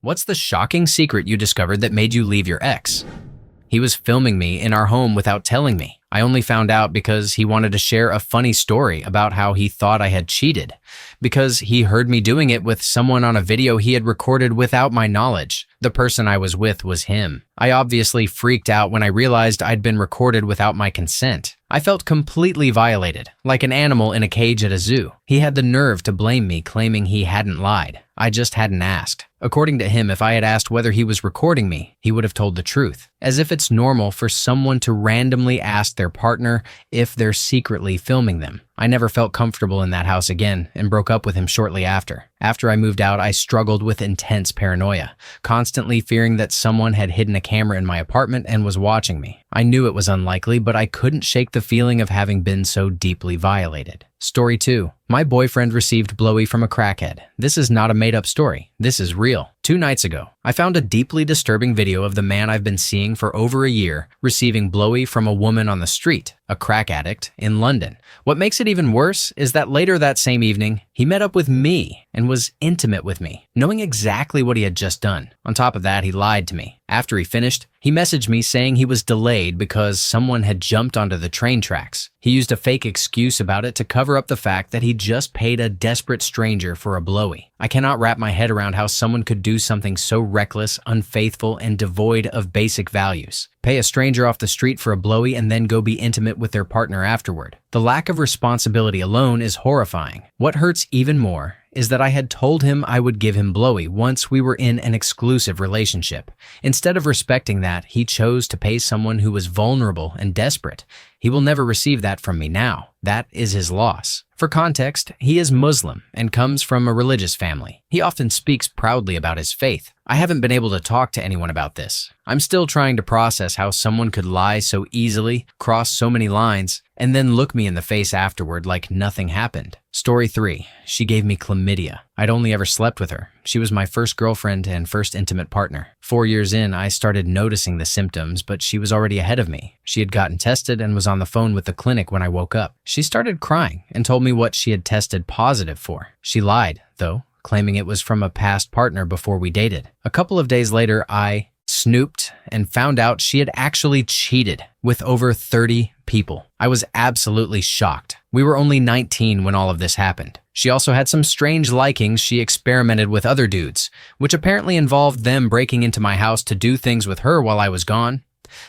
What's the shocking secret you discovered that made you leave your ex? He was filming me in our home without telling me. I only found out because he wanted to share a funny story about how he thought I had cheated, because he heard me doing it with someone on a video he had recorded without my knowledge. The person I was with was him. I obviously freaked out when I realized I'd been recorded without my consent. I felt completely violated, like an animal in a cage at a zoo. He had the nerve to blame me, claiming he hadn't lied. I just hadn't asked. According to him, if I had asked whether he was recording me, he would have told the truth. As if it's normal for someone to randomly ask their partner if they're secretly filming them. I never felt comfortable in that house again and broke up with him shortly after. After I moved out, I struggled with intense paranoia, constantly fearing that someone had hidden a camera in my apartment and was watching me. I knew it was unlikely, but I couldn't shake the feeling of having been so deeply violated. Story 2. My boyfriend received blowy from a crackhead. This is not a made-up story. This is real. 2 nights ago, I found a deeply disturbing video of the man I've been seeing for over a year receiving blowy from a woman on the street, a crack addict in London. What makes it even worse is that later that same evening, he met up with me and was intimate with me, knowing exactly what he had just done. On top of that, he lied to me. After he finished, he messaged me saying he was delayed because someone had jumped onto the train tracks. He used a fake excuse about it to cover up the fact that he just paid a desperate stranger for a blowy. I cannot wrap my head around how someone could do something so reckless, unfaithful, and devoid of basic values. Pay a stranger off the street for a blowy and then go be intimate with their partner afterward. The lack of responsibility alone is horrifying. What hurts even more is that I had told him I would give him blowy once we were in an exclusive relationship. Instead of respecting that, he chose to pay someone who was vulnerable and desperate. He will never receive that from me now. That is his loss. For context, he is Muslim and comes from a religious family. He often speaks proudly about his faith. I haven't been able to talk to anyone about this. I'm still trying to process how someone could lie so easily, cross so many lines, and then look me in the face afterward like nothing happened. Story 3. She gave me chlamydia. I'd only ever slept with her. She was my first girlfriend and first intimate partner. 4 years in, I started noticing the symptoms, but she was already ahead of me. She had gotten tested and was on the phone with the clinic when I woke up. She started crying and told me what she had tested positive for. She lied, though, claiming it was from a past partner before we dated. A couple of days later, I snooped and found out she had actually cheated with over 30 people. I was absolutely shocked. We were only 19 when all of this happened. She also had some strange likings. She experimented with other dudes, which apparently involved them breaking into my house to do things with her while I was gone.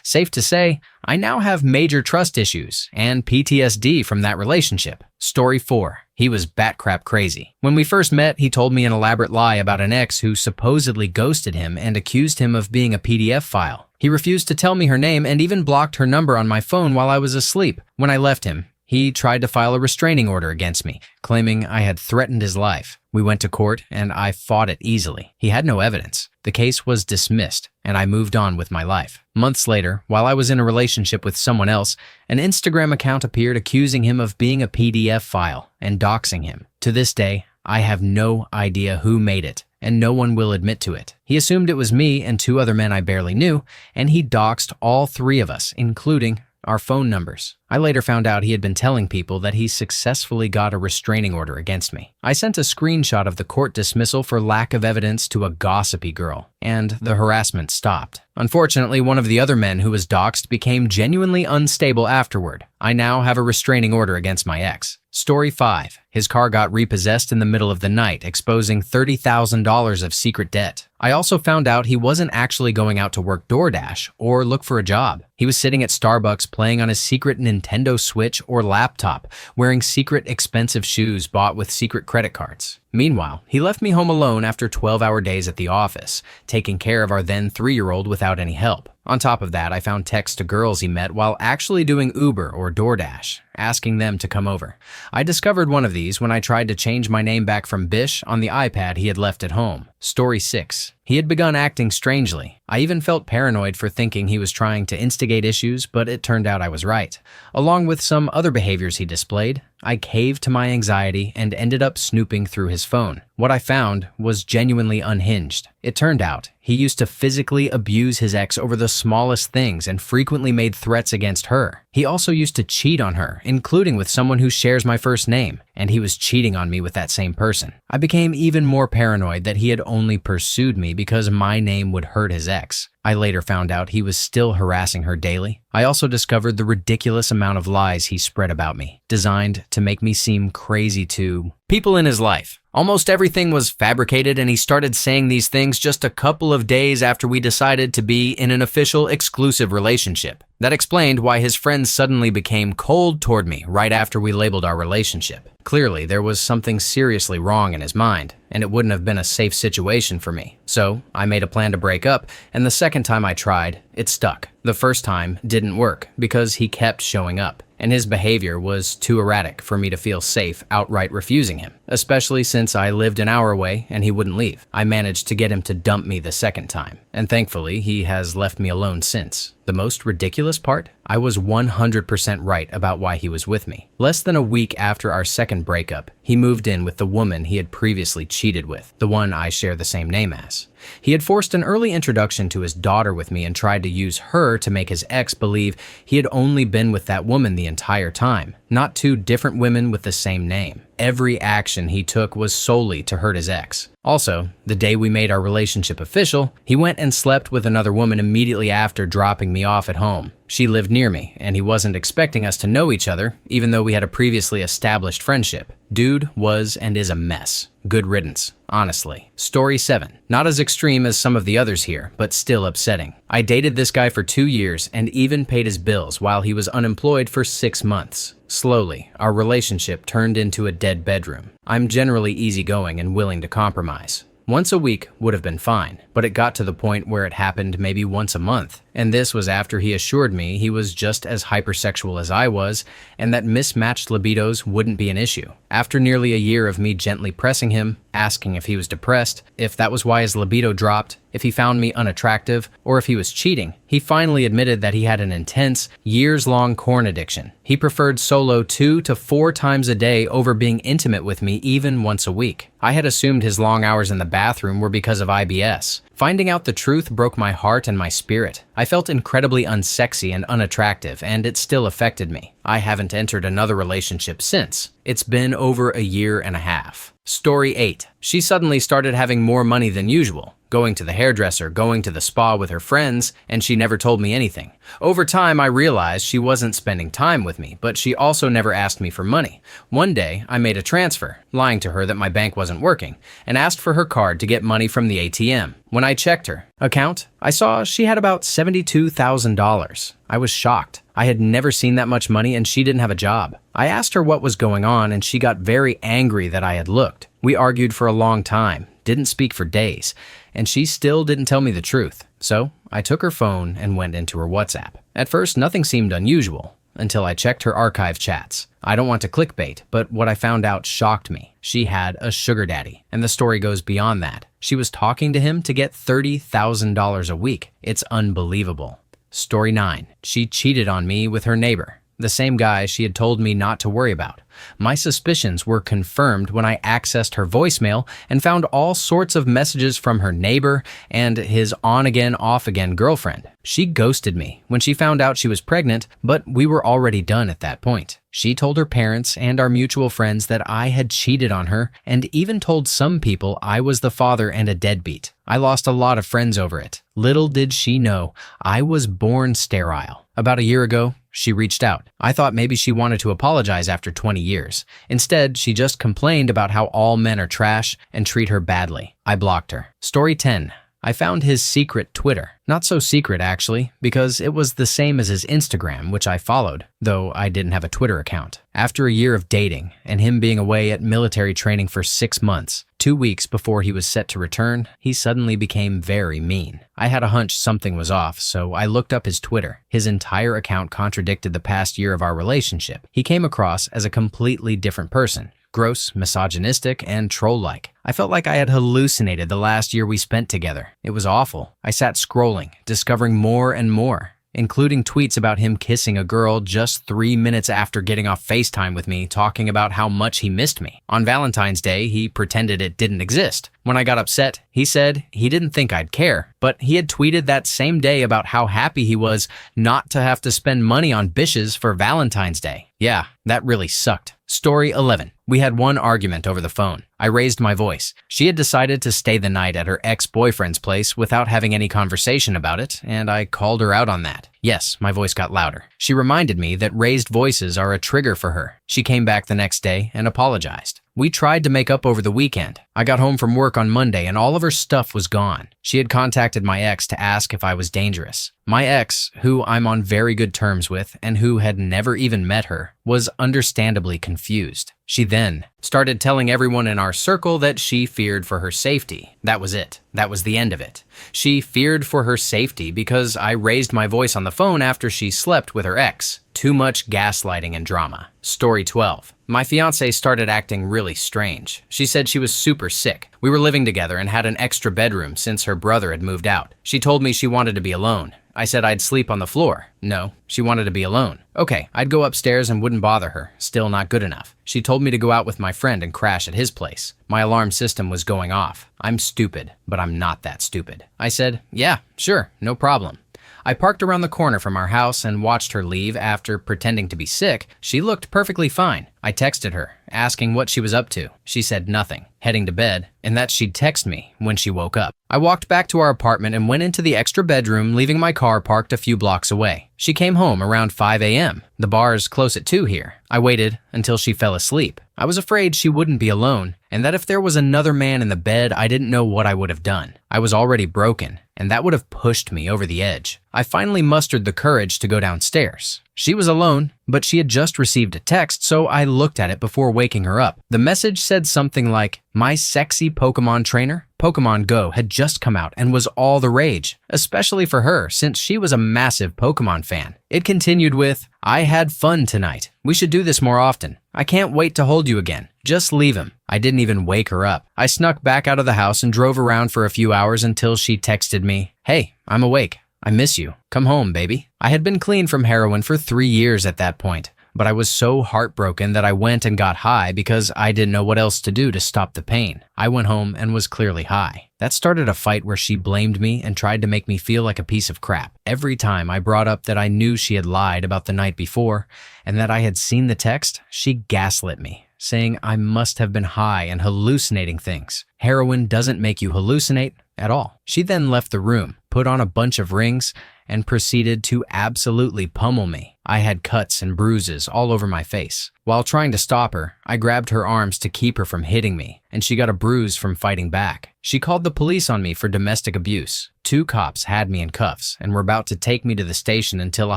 Safe to say, I now have major trust issues and PTSD from that relationship. Story 4. He was bat-crap crazy. When we first met, he told me an elaborate lie about an ex who supposedly ghosted him and accused him of being a PDF file. He refused to tell me her name and even blocked her number on my phone while I was asleep. When I left him, he tried to file a restraining order against me, claiming I had threatened his life. We went to court, and I fought it easily. He had no evidence. The case was dismissed, and I moved on with my life. Months later, while I was in a relationship with someone else, an Instagram account appeared accusing him of being a PDF file and doxing him. To this day, I have no idea who made it, and no one will admit to it. He assumed it was me and 2 other men I barely knew, and he doxed all 3 of us, including our phone numbers. I later found out he had been telling people that he successfully got a restraining order against me. I sent a screenshot of the court dismissal for lack of evidence to a gossipy girl, and the harassment stopped. Unfortunately, one of the other men who was doxed became genuinely unstable afterward. I now have a restraining order against my ex. Story 5. His car got repossessed in the middle of the night, exposing $30,000 of secret debt. I also found out he wasn't actually going out to work DoorDash or look for a job. He was sitting at Starbucks playing on his secret Nintendo Switch or laptop, wearing secret expensive shoes bought with secret credit cards. Meanwhile, he left me home alone after 12-hour days at the office, taking care of our then 3-year-old without any help. On top of that, I found texts to girls he met while actually doing Uber or DoorDash, asking them to come over. I discovered one of these when I tried to change my name back from Bish on the iPad he had left at home. Story 6. He had begun acting strangely. I even felt paranoid for thinking he was trying to instigate issues, but it turned out I was right. Along with some other behaviors he displayed, I caved to my anxiety and ended up snooping through his phone. What I found was genuinely unhinged. It turned out he used to physically abuse his ex over the smallest things and frequently made threats against her. He also used to cheat on her, including with someone who shares my first name, and he was cheating on me with that same person. I became even more paranoid that he had only pursued me because my name would hurt his ex. I later found out he was still harassing her daily. I also discovered the ridiculous amount of lies he spread about me, designed to make me seem crazy to people in his life. Almost everything was fabricated, and he started saying these things just a couple of days after we decided to be in an official exclusive relationship. That explained why his friends suddenly became cold toward me right after we labeled our relationship. Clearly, there was something seriously wrong in his mind, and it wouldn't have been a safe situation for me. So, I made a plan to break up, and the second time I tried, it stuck. The first time didn't work because he kept showing up, and his behavior was too erratic for me to feel safe outright refusing him, especially since I lived an hour away and he wouldn't leave. I managed to get him to dump me the second time, and thankfully, he has left me alone since. The most ridiculous part? I was 100% right about why he was with me. Less than a week after our second breakup, he moved in with the woman he had previously cheated with, the one I share the same name as. He had forced an early introduction to his daughter with me and tried to use her to make his ex believe he had only been with that woman the entire time, not two different women with the same name. Every action he took was solely to hurt his ex. Also, the day we made our relationship official, he went and slept with another woman immediately after dropping me off at home. She lived near me, and he wasn't expecting us to know each other, even though we had a previously established friendship. Dude was and is a mess. Good riddance, honestly. Story 7. Not as extreme as some of the others here, but still upsetting. I dated this guy for 2 years and even paid his bills while he was unemployed for 6 months. Slowly, our relationship turned into a dead bedroom. I'm generally easygoing and willing to compromise. Once a week would have been fine, but it got to the point where it happened maybe once a month. And this was after he assured me he was just as hypersexual as I was and that mismatched libidos wouldn't be an issue. After nearly a year of me gently pressing him, asking if he was depressed, if that was why his libido dropped, if he found me unattractive, or if he was cheating, he finally admitted that he had an intense, years-long corn addiction. He preferred solo 2 to 4 times a day over being intimate with me even once a week. I had assumed his long hours in the bathroom were because of IBS. Finding out the truth broke my heart and my spirit. I felt incredibly unsexy and unattractive, and it still affected me. I haven't entered another relationship since. It's been over a year and a half. Story 8. She suddenly started having more money than usual, going to the hairdresser, going to the spa with her friends, and she never told me anything. Over time, I realized she wasn't spending time with me, but she also never asked me for money. One day, I made a transfer, lying to her that my bank wasn't working, and asked for her card to get money from the ATM. When I checked her account, I saw she had about $72,000. I was shocked. I had never seen that much money, and she didn't have a job. I asked her what was going on, and she got very angry that I had looked. We argued for a long time, didn't speak for days, and she still didn't tell me the truth. So I took her phone and went into her WhatsApp. At first, nothing seemed unusual until I checked her archive chats. I don't want to clickbait, but what I found out shocked me. She had a sugar daddy, and the story goes beyond that. She was talking to him to get $30,000 a week. It's unbelievable. Story 9. She cheated on me with her neighbor, the same guy she had told me not to worry about. My suspicions were confirmed when I accessed her voicemail and found all sorts of messages from her neighbor and his on-again, off-again girlfriend. She ghosted me when she found out she was pregnant, but we were already done at that point. She told her parents and our mutual friends that I had cheated on her and even told some people I was the father and a deadbeat. I lost a lot of friends over it. Little did she know, I was born sterile. About a year ago, she reached out. I thought maybe she wanted to apologize after 20 years. Instead, she just complained about how all men are trash and treat her badly. I blocked her. Story 10. I found his secret Twitter. Not so secret, actually, because it was the same as his Instagram, which I followed, though I didn't have a Twitter account. After a year of dating and him being away at military training for 6 months, 2 weeks before he was set to return, he suddenly became very mean. I had a hunch something was off, so I looked up his Twitter. His entire account contradicted the past year of our relationship. He came across as a completely different person. Gross, misogynistic, and troll-like. I felt like I had hallucinated the last year we spent together. It was awful. I sat scrolling, discovering more and more. including tweets about him kissing a girl just 3 minutes after getting off FaceTime with me, talking about how much he missed me. On Valentine's Day, he pretended it didn't exist. When I got upset, he said he didn't think I'd care, but he had tweeted that same day about how happy he was not to have to spend money on bitches for Valentine's Day. Yeah, that really sucked. Story 11. We had one argument over the phone. I raised my voice. She had decided to stay the night at her ex-boyfriend's place without having any conversation about it, and I called her out on that. Yes, my voice got louder. She reminded me that raised voices are a trigger for her. She came back the next day and apologized. We tried to make up over the weekend. I got home from work on Monday and all of her stuff was gone. She had contacted my ex to ask if I was dangerous. My ex, who I'm on very good terms with and who had never even met her, was understandably confused. She then started telling everyone in our circle that she feared for her safety. That was it. That was the end of it. She feared for her safety because I raised my voice on the phone after she slept with her ex. Too much gaslighting and drama. Story 12. My fiancée started acting really strange. She said she was super sick. We were living together and had an extra bedroom since her brother had moved out. She told me she wanted to be alone. I said I'd sleep on the floor. No, she wanted to be alone. Okay, I'd go upstairs and wouldn't bother her. Still not good enough. She told me to go out with my friend and crash at his place. My alarm system was going off. I'm stupid, but I'm not that stupid. I said, yeah, sure, no problem. I parked around the corner from our house and watched her leave after pretending to be sick. She looked perfectly fine. I texted her, asking what she was up to. She said nothing, heading to bed, and that she'd text me when she woke up. I walked back to our apartment and went into the extra bedroom, leaving my car parked a few blocks away. She came home around 5 a.m. The bar's close at 2 here. I waited until she fell asleep. I was afraid she wouldn't be alone, and that if there was another man in the bed, I didn't know what I would have done. I was already broken, and that would have pushed me over the edge. I finally mustered the courage to go downstairs. She was alone, but she had just received a text, so I looked at it before waking her up. The message said something like, "My sexy Pokemon trainer." Pokemon Go had just come out and was all the rage, especially for her since she was a massive Pokemon fan. It continued with, "I had fun tonight. We should do this more often. I can't wait to hold you again. Just leave him." I didn't even wake her up. I snuck back out of the house and drove around for a few hours until she texted me, "Hey, I'm awake. I miss you. Come home, baby." I had been clean from heroin for 3 years at that point, but I was so heartbroken that I went and got high because I didn't know what else to do to stop the pain. I went home and was clearly high. That started a fight where she blamed me and tried to make me feel like a piece of crap. Every time I brought up that I knew she had lied about the night before and that I had seen the text, she gaslit me, saying I must have been high and hallucinating things. Heroin doesn't make you hallucinate at all. She then left the room, put on a bunch of rings, and proceeded to absolutely pummel me. I had cuts and bruises all over my face. While trying to stop her, I grabbed her arms to keep her from hitting me, and she got a bruise from fighting back. She called the police on me for domestic abuse. 2 cops had me in cuffs and were about to take me to the station until a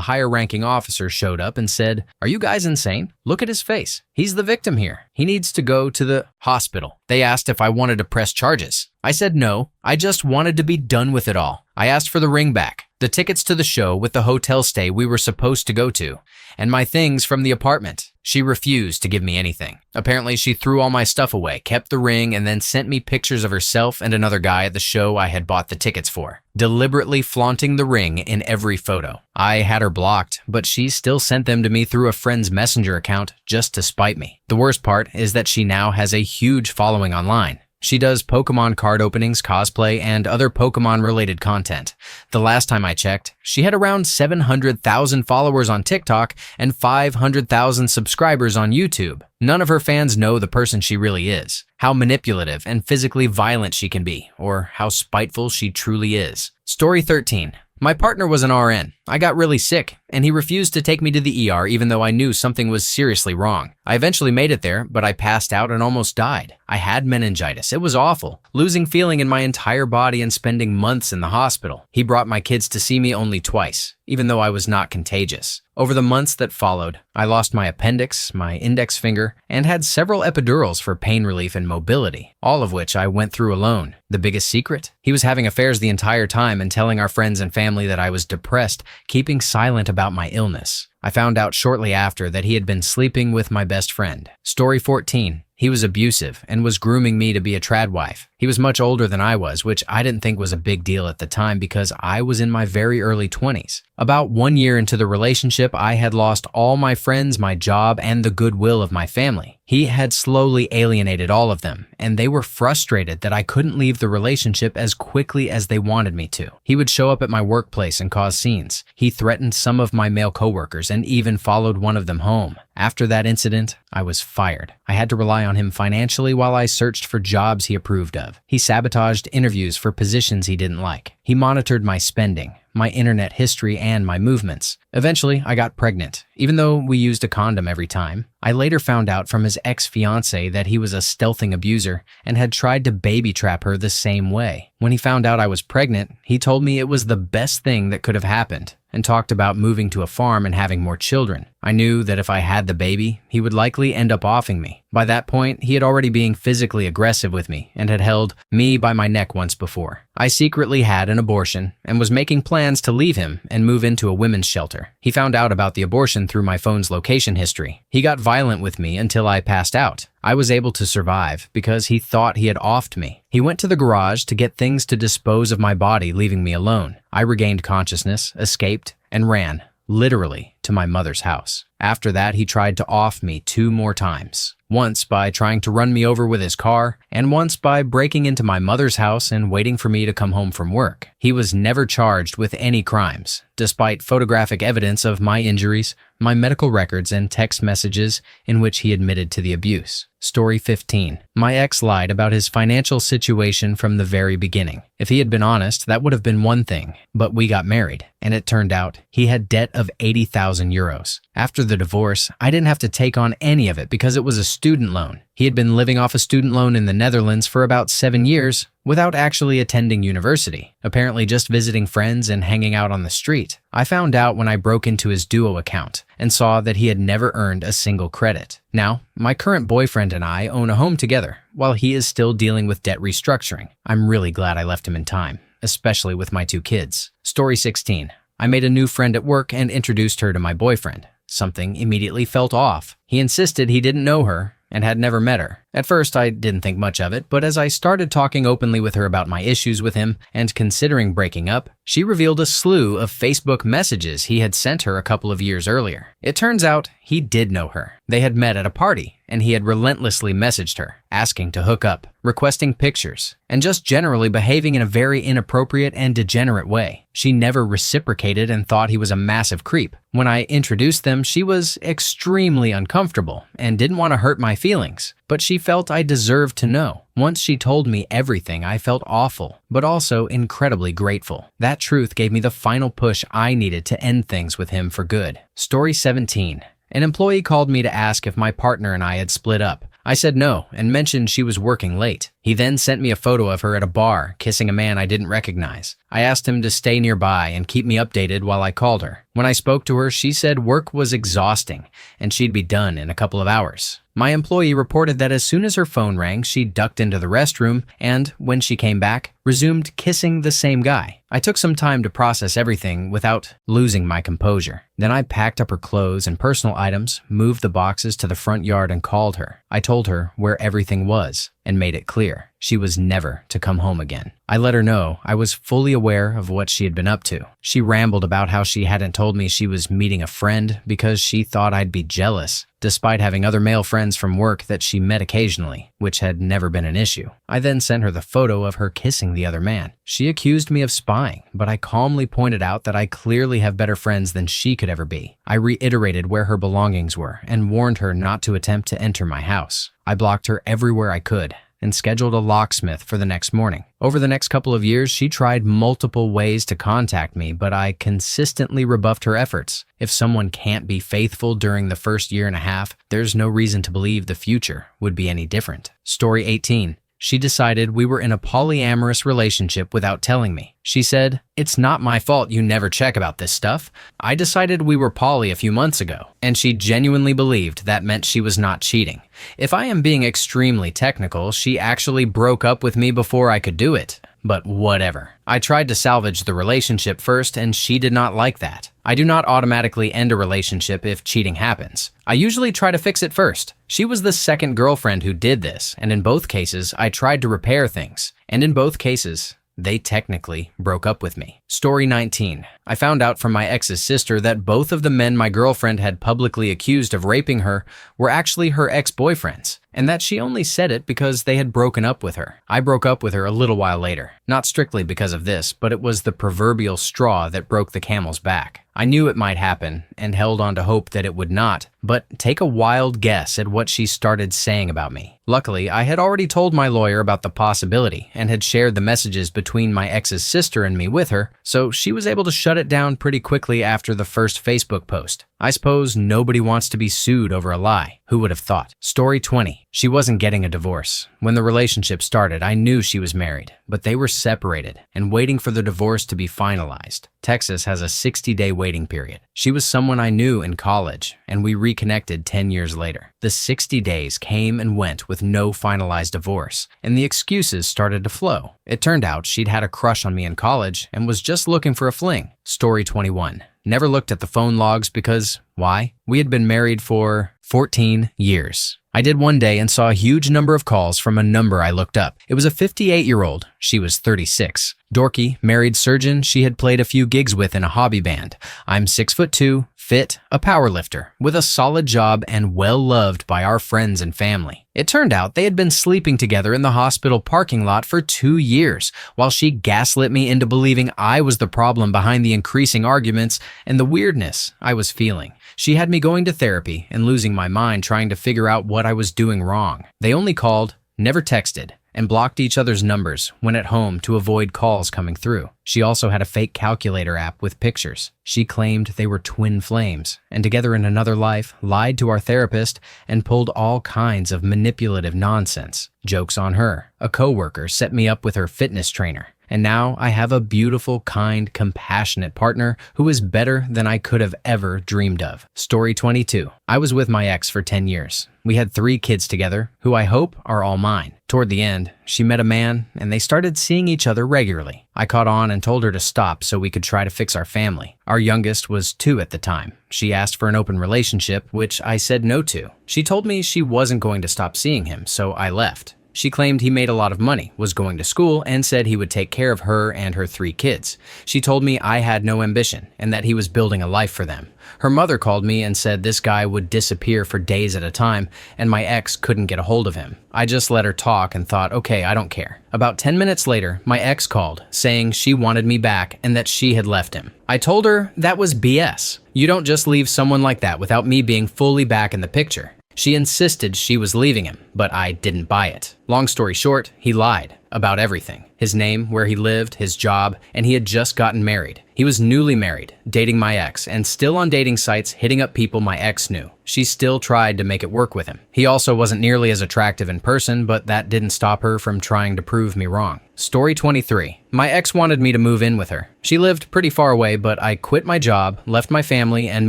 higher-ranking officer showed up and said, "Are you guys insane? Look at his face. He's the victim here. He needs to go to the hospital." They asked if I wanted to press charges. I said no. I just wanted to be done with it all. I asked for the ring back, the tickets to the show with the hotel stay we were supposed to go to, and my things from the apartment. She refused to give me anything. Apparently, she threw all my stuff away, kept the ring, and then sent me pictures of herself and another guy at the show I had bought the tickets for, deliberately flaunting the ring in every photo. I had her blocked, but she still sent them to me through a friend's Messenger account just to spite me. The worst part is that she now has a huge following online. She does Pokemon card openings, cosplay, and other Pokemon-related content. The last time I checked, she had around 700,000 followers on TikTok and 500,000 subscribers on YouTube. None of her fans know the person she really is, how manipulative and physically violent she can be, or how spiteful she truly is. Story 13. My partner was an RN. I got really sick, and he refused to take me to the ER even though I knew something was seriously wrong. I eventually made it there, but I passed out and almost died. I had meningitis. It was awful, losing feeling in my entire body and spending months in the hospital. He brought my kids to see me only twice, even though I was not contagious. Over the months that followed, I lost my appendix, my index finger, and had several epidurals for pain relief and mobility, all of which I went through alone. The biggest secret? He was having affairs the entire time and telling our friends and family that I was depressed, keeping silent about my illness. I found out shortly after that he had been sleeping with my best friend. Story 14. He was abusive and was grooming me to be a trad wife. He was much older than I was, which I didn't think was a big deal at the time because I was in my very early 20s. About 1 year into the relationship, I had lost all my friends, my job, and the goodwill of my family. He had slowly alienated all of them, and they were frustrated that I couldn't leave the relationship as quickly as they wanted me to. He would show up at my workplace and cause scenes. He threatened some of my male coworkers and even followed one of them home. After that incident, I was fired. I had to rely on him financially while I searched for jobs he approved of. He sabotaged interviews for positions he didn't like. He monitored my spending, my internet history, and my movements. Eventually, I got pregnant, even though we used a condom every time. I later found out from his ex-fiancée that he was a stealthing abuser and had tried to baby trap her the same way. When he found out I was pregnant, he told me it was the best thing that could have happened and talked about moving to a farm and having more children. I knew that if I had the baby, he would likely end up offing me. By that point, he had already been physically aggressive with me and had held me by my neck once before. I secretly had an abortion and was making plans to leave him and move into a women's shelter. He found out about the abortion through my phone's location history. He got violent with me until I passed out. I was able to survive because he thought he had offed me. He went to the garage to get things to dispose of my body, leaving me alone. I regained consciousness, escaped, and ran, literally, to my mother's house. After that, he tried to off me 2 more times. Once by trying to run me over with his car, and once by breaking into my mother's house and waiting for me to come home from work. He was never charged with any crimes, despite photographic evidence of my injuries, my medical records, and text messages in which he admitted to the abuse. Story 15. My ex lied about his financial situation from the very beginning. If he had been honest, that would have been one thing, but we got married, and it turned out he had debt of 80,000 euros. After the divorce, I didn't have to take on any of it because it was a student loan. He had been living off a student loan in the Netherlands for about 7 years without actually attending university, apparently just visiting friends and hanging out on the street. I found out when I broke into his Duo account and saw that he had never earned a single credit. Now, my current boyfriend and I own a home together, while he is still dealing with debt restructuring. I'm really glad I left him in time, especially with my 2 kids. Story 16. I made a new friend at work and introduced her to my boyfriend. Something immediately felt off. He insisted he didn't know her and had never met her. At first, I didn't think much of it, but as I started talking openly with her about my issues with him and considering breaking up, she revealed a slew of Facebook messages he had sent her a couple of years earlier. It turns out he did know her. They had met at a party, and he had relentlessly messaged her, asking to hook up, requesting pictures, and just generally behaving in a very inappropriate and degenerate way. She never reciprocated and thought he was a massive creep. When I introduced them, she was extremely uncomfortable and didn't want to hurt my feelings, but she felt I deserved to know. Once she told me everything, I felt awful, but also incredibly grateful. That truth gave me the final push I needed to end things with him for good. Story 17. An employee called me to ask if my partner and I had split up. I said no and mentioned she was working late. He then sent me a photo of her at a bar, kissing a man I didn't recognize. I asked him to stay nearby and keep me updated while I called her. When I spoke to her, she said work was exhausting and she'd be done in a couple of hours. My employee reported that as soon as her phone rang, she ducked into the restroom and, when she came back, resumed kissing the same guy. I took some time to process everything without losing my composure. Then I packed up her clothes and personal items, moved the boxes to the front yard and called her. I told her where everything was and made it clear she was never to come home again. I let her know I was fully aware of what she had been up to. She rambled about how she hadn't told me she was meeting a friend because she thought I'd be jealous, despite having other male friends from work that she met occasionally, which had never been an issue. I then sent her the photo of her kissing the other man. She accused me of spying, but I calmly pointed out that I clearly have better friends than she could ever be. I reiterated where her belongings were and warned her not to attempt to enter my house. I blocked her everywhere I could and scheduled a locksmith for the next morning. Over the next couple of years, she tried multiple ways to contact me, but I consistently rebuffed her efforts. If someone can't be faithful during the first year and a half, there's no reason to believe the future would be any different. Story 18. She decided we were in a polyamorous relationship without telling me. She said, "It's not my fault you never check about this stuff. I decided we were poly a few months ago." And she genuinely believed that meant she was not cheating. If I am being extremely technical, she actually broke up with me before I could do it. but whatever. I tried to salvage the relationship first, and she did not like that. I do not automatically end a relationship if cheating happens. I usually try to fix it first. She was the second girlfriend who did this, and in both cases, I tried to repair things. And in both cases, they technically broke up with me. Story 19. I found out from my ex's sister that both of the men my girlfriend had publicly accused of raping her were actually her ex-boyfriends, and that she only said it because they had broken up with her. I broke up with her a little while later. Not strictly because of this, but it was the proverbial straw that broke the camel's back. I knew it might happen and held on to hope that it would not, but take a wild guess at what she started saying about me. Luckily, I had already told my lawyer about the possibility and had shared the messages between my ex's sister and me with her, so she was able to shut it down pretty quickly after the first Facebook post. I suppose nobody wants to be sued over a lie. Who would have thought? Story 20. She wasn't getting a divorce. When the relationship started, I knew she was married, but they were separated and waiting for the divorce to be finalized. Texas has a 60-day waiting period. She was someone I knew in college, and we reconnected 10 years later. The 60 days came and went with no finalized divorce, and the excuses started to flow. It turned out she'd had a crush on me in college and was just looking for a fling. Story 21. Never looked at the phone logs because, why? We had been married for 14 years. I did one day and saw a huge number of calls from a number I looked up. It was a 58-year-old. She was 36. Dorky, married surgeon she had played a few gigs with in a hobby band. I'm 6'2", fit, a powerlifter, with a solid job and well-loved by our friends and family. It turned out they had been sleeping together in the hospital parking lot for 2 years, while she gaslit me into believing I was the problem behind the increasing arguments and the weirdness I was feeling. She had me going to therapy and losing my mind trying to figure out what I was doing wrong. They only called, never texted, and blocked each other's numbers when at home to avoid calls coming through. She also had a fake calculator app with pictures. She claimed they were twin flames, and together in another life, lied to our therapist and pulled all kinds of manipulative nonsense. Joke's on her. A coworker set me up with her fitness trainer. And now I have a beautiful, kind, compassionate partner who is better than I could have ever dreamed of. Story 22. I was with my ex for 10 years. We had 3 kids together, who I hope are all mine. Toward the end, she met a man, and they started seeing each other regularly. I caught on and told her to stop so we could try to fix our family. Our youngest was 2 at the time. She asked for an open relationship, which I said no to. She told me she wasn't going to stop seeing him, so I left. She claimed he made a lot of money, was going to school, and said he would take care of her and her 3 kids. She told me I had no ambition and that he was building a life for them. Her mother called me and said this guy would disappear for days at a time and my ex couldn't get a hold of him. I just let her talk and thought, okay, I don't care. About 10 minutes later, my ex called, saying she wanted me back and that she had left him. I told her that was BS. You don't just leave someone like that without me being fully back in the picture. She insisted she was leaving him, but I didn't buy it. Long story short, he lied about everything. His name, where he lived, his job, and he had just gotten married. He was newly married, dating my ex, and still on dating sites hitting up people my ex knew. She still tried to make it work with him. He also wasn't nearly as attractive in person, but that didn't stop her from trying to prove me wrong. Story 23. My ex wanted me to move in with her. She lived pretty far away, but I quit my job, left my family, and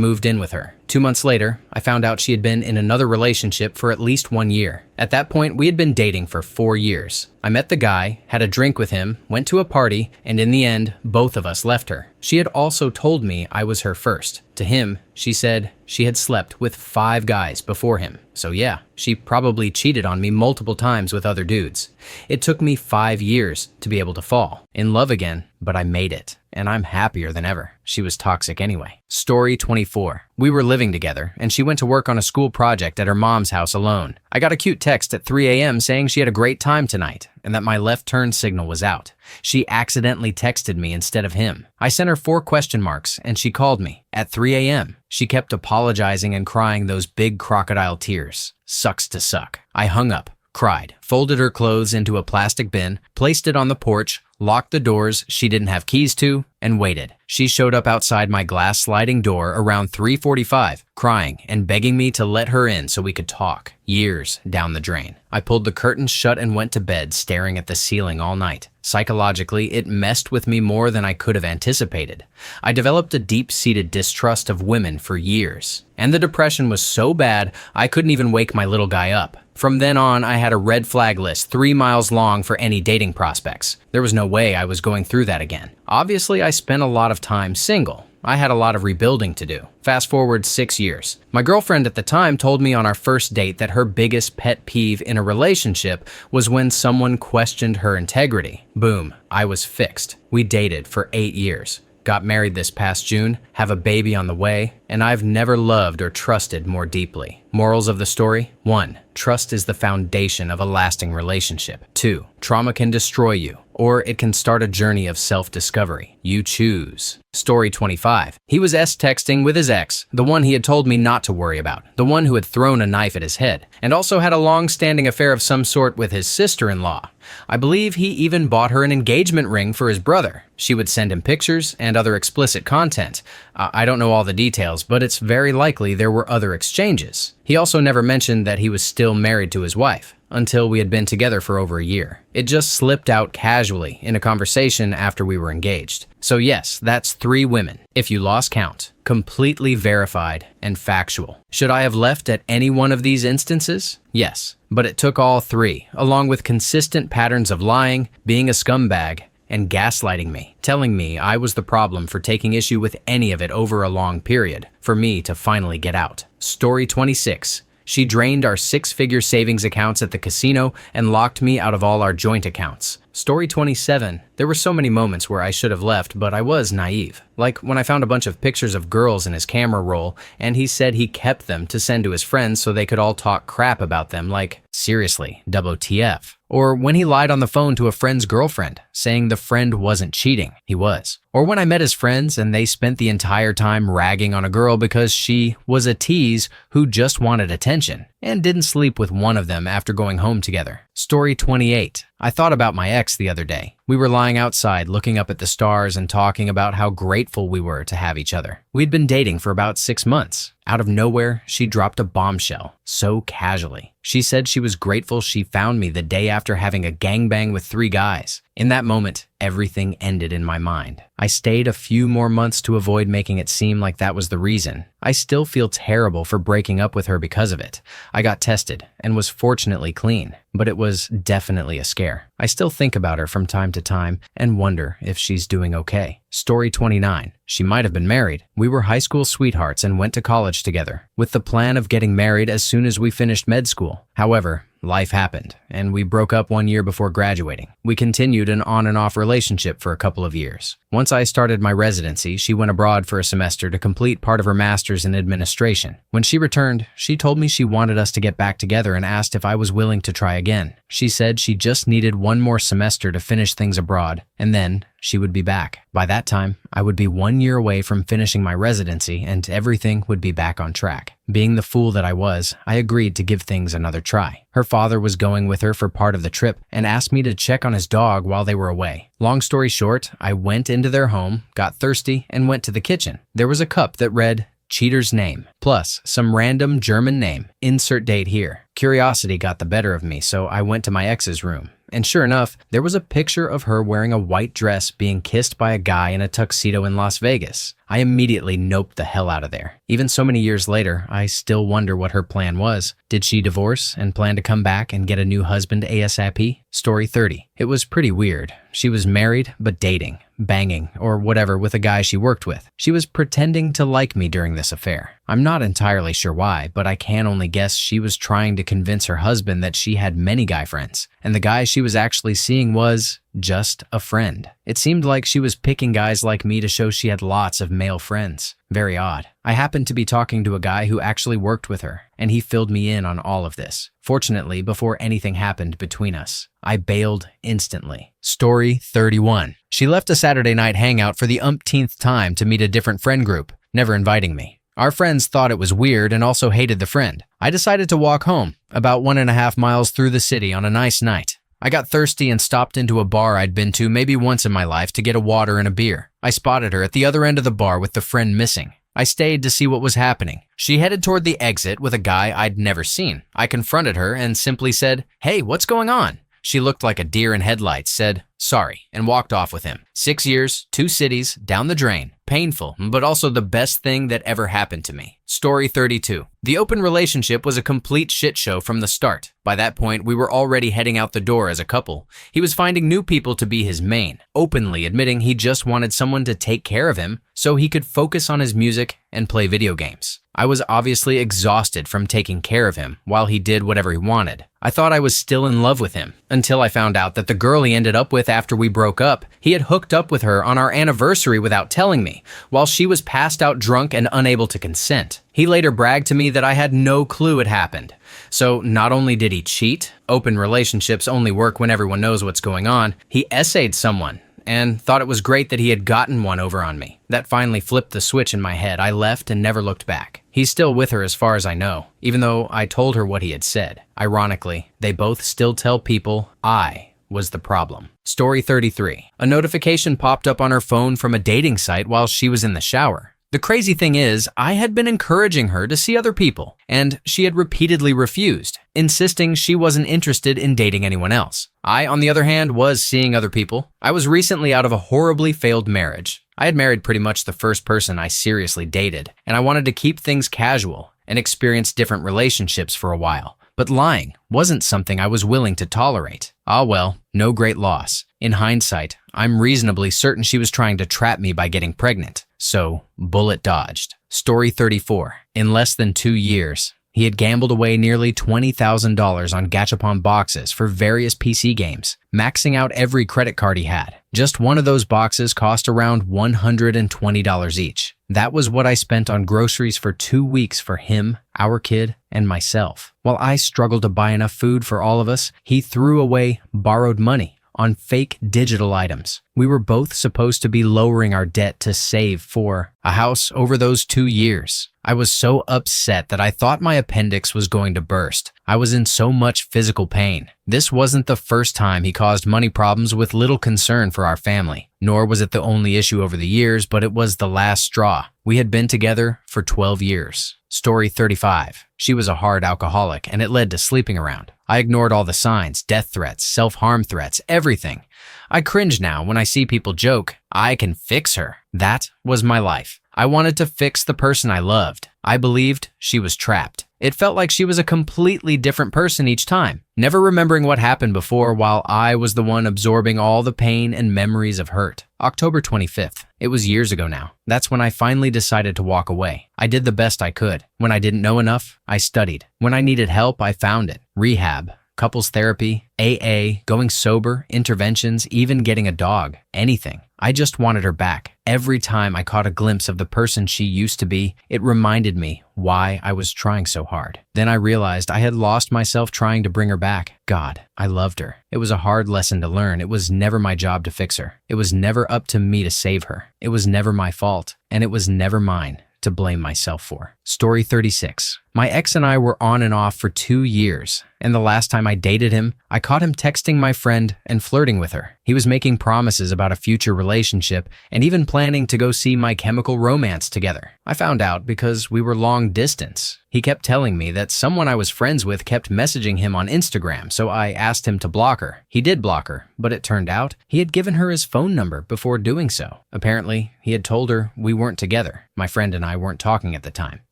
moved in with her. 2 months later, I found out she had been in another relationship for at least 1 year. At that point, we had been dating for 4 years. I met the guy, had a drink with him, went to a party, and in the end, both of us left her. She had also told me I was her first. To him, she said she had slept with 5 guys before him. So yeah, she probably cheated on me multiple times with other dudes. It took me 5 years to be able to fall in love again, but I made it. And I'm happier than ever. She was toxic anyway. Story 24. We were living together, and she went to work on a school project at her mom's house alone. I got a cute text at 3 a.m. saying she had a great time tonight, and that my left turn signal was out. She accidentally texted me instead of him. I sent her 4 question marks, and she called me at 3 a.m. She kept apologizing and crying those big crocodile tears. Sucks to suck. I hung up, cried, folded her clothes into a plastic bin, placed it on the porch, locked the doors she didn't have keys to, and waited. She showed up outside my glass sliding door around 3:45, crying and begging me to let her in so we could talk. Years down the drain. I pulled the curtains shut and went to bed staring at the ceiling all night. Psychologically, it messed with me more than I could have anticipated. I developed a deep-seated distrust of women for years, and the depression was so bad I couldn't even wake my little guy up. From then on, I had a red flag list 3 miles long for any dating prospects. There was no way I was going through that again. Obviously, I spent a lot of time single. I had a lot of rebuilding to do. Fast forward 6 years. My girlfriend at the time told me on our first date that her biggest pet peeve in a relationship was when someone questioned her integrity. Boom, I was fixed. We dated for 8 years. Got married this past June, have a baby on the way, and I've never loved or trusted more deeply. Morals of the story: 1. Trust is the foundation of a lasting relationship. 2. Trauma can destroy you, or it can start a journey of self-discovery. You choose. Story 25. He was texting with his ex, the one he had told me not to worry about, the one who had thrown a knife at his head, and also had a long-standing affair of some sort with his sister-in-law. I believe he even bought her an engagement ring for his brother. She would send him pictures and other explicit content. I don't know all the details, but it's very likely there were other exchanges. He also never mentioned that he was still married to his wife, until we had been together for over a year. It just slipped out casually in a conversation after we were engaged. So yes, that's 3 women, if you lost count. Completely verified and factual. Should I have left at any one of these instances? Yes, but it took all 3, along with consistent patterns of lying, being a scumbag, and gaslighting me, telling me I was the problem for taking issue with any of it over a long period, for me to finally get out. Story 26. She drained our 6-figure savings accounts at the casino and locked me out of all our joint accounts. Story 27. There were so many moments where I should have left, but I was naive. Like when I found a bunch of pictures of girls in his camera roll, and he said he kept them to send to his friends so they could all talk crap about them, like, seriously, WTF. Or when he lied on the phone to a friend's girlfriend, saying the friend wasn't cheating. He was. Or when I met his friends and they spent the entire time ragging on a girl because she was a tease who just wanted attention, and didn't sleep with one of them after going home together. Story 28. I thought about my ex the other day. We were lying outside looking up at the stars and talking about how grateful we were to have each other. We'd been dating for about 6 months. Out of nowhere, she dropped a bombshell, so casually. She said she was grateful she found me the day after having a gangbang with 3 guys. In that moment, everything ended in my mind. I stayed a few more months to avoid making it seem like that was the reason. I still feel terrible for breaking up with her because of it. I got tested and was fortunately clean, but it was definitely a scare. I still think about her from time to time and wonder if she's doing okay. Story 29. She might have been married. We were high school sweethearts and went to college together, with the plan of getting married as soon as we finished med school. However, life happened, and we broke up 1 year before graduating. We continued an on and off relationship for a couple of years. Once I started my residency, she went abroad for a semester to complete part of her master's in administration. When she returned, she told me she wanted us to get back together and asked if I was willing to try again. She said she just needed 1 more semester to finish things abroad, and then she would be back. By that time, I would be 1 year away from finishing my residency and everything would be back on track. Being the fool that I was, I agreed to give things another try. Her father was going with her for part of the trip and asked me to check on his dog while they were away. Long story short, I went into their home, got thirsty, and went to the kitchen. There was a cup that read, "Cheater's name," plus some random German name. Insert date here. Curiosity got the better of me, so I went to my ex's room. And sure enough, there was a picture of her wearing a white dress being kissed by a guy in a tuxedo in Las Vegas. I immediately noped the hell out of there. Even so many years later, I still wonder what her plan was. Did she divorce and plan to come back and get a new husband ASAP? Story 30. It was pretty weird. She was married, but dating, banging, or whatever with a guy she worked with. She was pretending to like me during this affair. I'm not entirely sure why, but I can only guess she was trying to convince her husband that she had many guy friends, and the guy she was actually seeing was just a friend. It seemed like she was picking guys like me to show she had lots of male friends. Very odd. I happened to be talking to a guy who actually worked with her, and he filled me in on all of this. Fortunately, before anything happened between us, I bailed instantly. Story 31. She left a Saturday night hangout for the umpteenth time to meet a different friend group, never inviting me. Our friends thought it was weird and also hated the friend. I decided to walk home, about 1.5 miles through the city on a nice night. I got thirsty and stopped into a bar I'd been to maybe once in my life to get a water and a beer. I spotted her at the other end of the bar with the friend missing. I stayed to see what was happening. She headed toward the exit with a guy I'd never seen. I confronted her and simply said, "Hey, what's going on?" She looked like a deer in headlights, said, "Sorry," and walked off with him. 6 years, 2 cities, down the drain. Painful, but also the best thing that ever happened to me. Story 32. The open relationship was a complete shit show from the start. By that point, we were already heading out the door as a couple. He was finding new people to be his main, openly admitting he just wanted someone to take care of him so he could focus on his music and play video games. I was obviously exhausted from taking care of him while he did whatever he wanted. I thought I was still in love with him until I found out that the girl he ended up with after we broke up, he had hooked up with her on our anniversary without telling me, while she was passed out drunk and unable to consent. He later bragged to me that I had no clue it happened. So not only did he cheat, open relationships only work when everyone knows what's going on, he essayed someone and thought it was great that he had gotten one over on me. That finally flipped the switch in my head. I left and never looked back. He's still with her as far as I know, even though I told her what he had said. Ironically, they both still tell people I was the problem. Story 33. A notification popped up on her phone from a dating site while she was in the shower. The crazy thing is, I had been encouraging her to see other people, and she had repeatedly refused, insisting she wasn't interested in dating anyone else. I, on the other hand, was seeing other people. I was recently out of a horribly failed marriage. I had married pretty much the first person I seriously dated, and I wanted to keep things casual and experience different relationships for a while. But lying wasn't something I was willing to tolerate. Ah well, no great loss. In hindsight, I'm reasonably certain she was trying to trap me by getting pregnant. So, bullet dodged. Story 34. In less than 2 years, he had gambled away nearly $20,000 on gachapon boxes for various PC games, maxing out every credit card he had. Just one of those boxes cost around $120 each. That was what I spent on groceries for 2 weeks for him, our kid, and myself. While I struggled to buy enough food for all of us, he threw away borrowed money on fake digital items. We were both supposed to be lowering our debt to save for a house over those 2 years. I was so upset that I thought my appendix was going to burst. I was in so much physical pain. This wasn't the first time he caused money problems with little concern for our family, nor was it the only issue over the years, but it was the last straw. We had been together for 12 years. Story 35. She was a hard alcoholic, and it led to sleeping around. I ignored all the signs, death threats, self-harm threats, everything. I cringe now when I see people joke, "I can fix her." That was my life. I wanted to fix the person I loved. I believed she was trapped. It felt like she was a completely different person each time, never remembering what happened before while I was the one absorbing all the pain and memories of hurt. October 25th. It was years ago now. That's when I finally decided to walk away. I did the best I could. When I didn't know enough, I studied. When I needed help, I found it. Rehab, couples therapy, AA, going sober, interventions, even getting a dog, anything. I just wanted her back. Every time I caught a glimpse of the person she used to be, it reminded me why I was trying so hard. Then I realized I had lost myself trying to bring her back. God, I loved her. It was a hard lesson to learn. It was never my job to fix her. It was never up to me to save her. It was never my fault, and it was never mine to blame myself for. Story 36. My ex and I were on and off for 2 years, and the last time I dated him, I caught him texting my friend and flirting with her. He was making promises about a future relationship and even planning to go see My Chemical Romance together. I found out because we were long distance. He kept telling me that someone I was friends with kept messaging him on Instagram, so I asked him to block her. He did block her, but it turned out he had given her his phone number before doing so. Apparently, he had told her we weren't together. My friend and I weren't talking at the time,